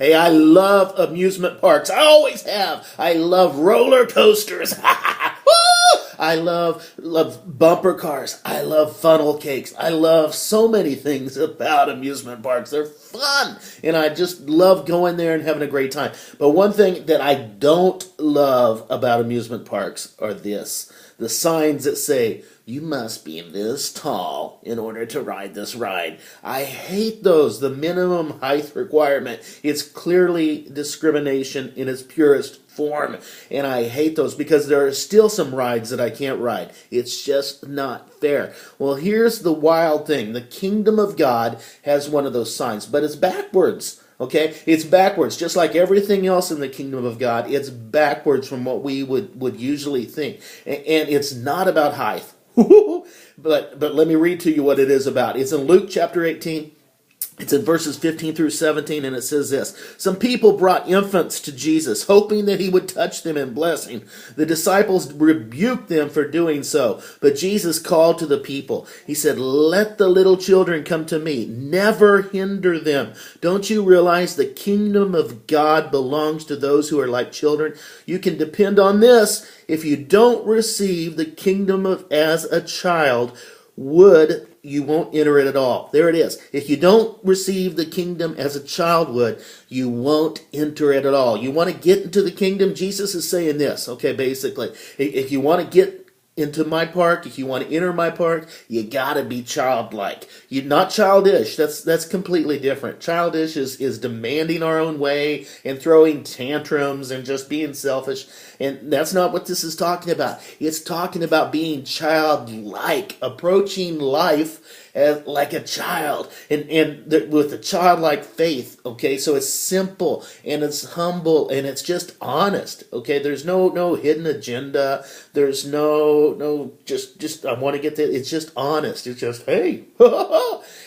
Hey, I love amusement parks. I always have. I love roller coasters. I love bumper cars. I love funnel cakes. I love so many things about amusement parks. They're fun. And I just love going there and having a great time. But one thing that I don't love about amusement parks are the signs that say, you must be this tall in order to ride this ride. I hate those. The minimum height requirement. It's clearly discrimination in its purest form. And I hate those because there are still some rides that I can't ride. It's just not fair. Well, here's the wild thing. The kingdom of God has one of those signs, but it's backwards. Okay, it's backwards, just like everything else in the kingdom of God. It's backwards from what we would usually think, and it's not about height. but let me read to you what it is about. It's in Luke chapter 18. It's in verses 15 through 17, and it says this. Some people brought infants to Jesus, hoping that he would touch them and bless him. The disciples rebuked them for doing so, but Jesus called to the people. He said, let the little children come to me. Never hinder them. Don't you realize the kingdom of God belongs to those who are like children? You can depend on this. If you don't receive the kingdom as a child, you won't enter it at all. There it is. If you don't receive the kingdom as a child would, you won't enter it at all. You want to get into the kingdom? Jesus is saying this, okay, basically. If you want to get into my park, if you want to enter my park, you gotta be childlike. You're not childish. That's completely different. Childish is demanding our own way and throwing tantrums and just being selfish. And that's not what this is talking about. It's talking about being childlike, approaching life as like a child, and with a childlike faith. Okay, so it's simple and it's humble and it's just honest. Okay, there's no hidden agenda. There's no just I want to get that. It's just honest. It's just hey,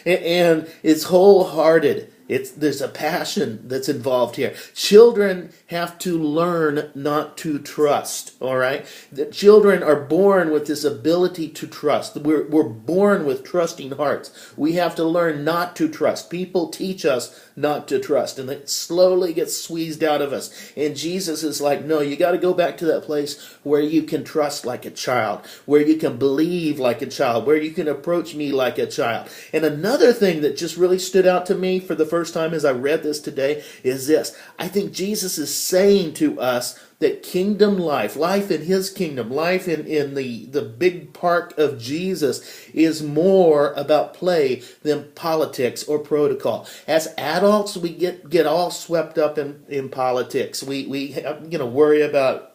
and it's wholehearted. There's a passion that's involved here. Children have to learn not to trust, all right? The children are born with this ability to trust. We're born with trusting hearts. We have to learn not to trust. People teach us not to trust, and it slowly gets squeezed out of us. And Jesus is like, no, you got to go back to that place where you can trust like a child, where you can believe like a child, where you can approach me like a child. And another thing that just really stood out to me for the first time as I read this today is this. I think Jesus is saying to us that kingdom life in his kingdom, life in the big park of Jesus is more about play than politics or protocol. As adults, we get all swept up in politics. We worry about,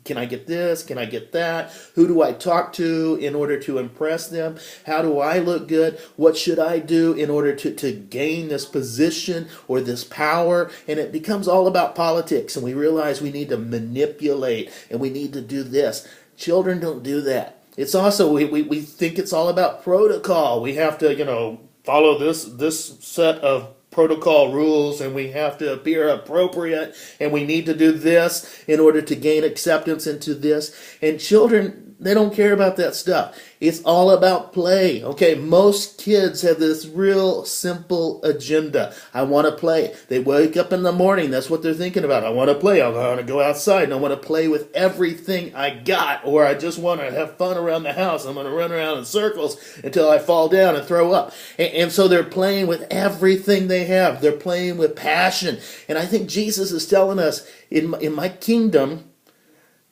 can I get this? Can I get that? Who do I talk to in order to impress them? How do I look good? What should I do in order to gain this position or this power? And it becomes all about politics, and we realize we need to manipulate and we need to do this. Children don't do that. It's also, we think it's all about protocol. We have to, follow this set of protocol rules, and we have to appear appropriate, and we need to do this in order to gain acceptance into this. And children, they don't care about that stuff. It's all about play. Okay, most kids have this real simple agenda. I want to play. They wake up in the morning. That's what they're thinking about. I want to play. I want to go outside, and I want to play with everything I got, or I just want to have fun around the house. I'm going to run around in circles until I fall down and throw up. And so they're playing with everything they have. They're playing with passion. And I think Jesus is telling us, in my kingdom,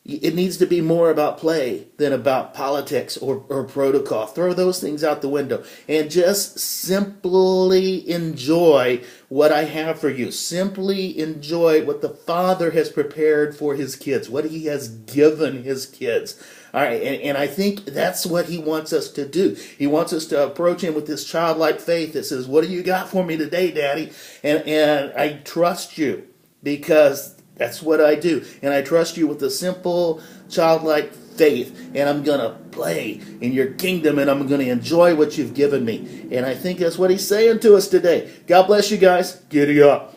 it needs to be more about play than about politics or protocol. Throw those things out the window and just simply enjoy what I have for you. Simply enjoy what the Father has prepared for his kids, what he has given his kids. All right, and I think that's what he wants us to do. He wants us to approach him with this childlike faith that says, what do you got for me today, Daddy? And I trust you because that's what I do. And I trust you with a simple, childlike faith. And I'm going to play in your kingdom, and I'm going to enjoy what you've given me. And I think that's what he's saying to us today. God bless you guys. Giddy up.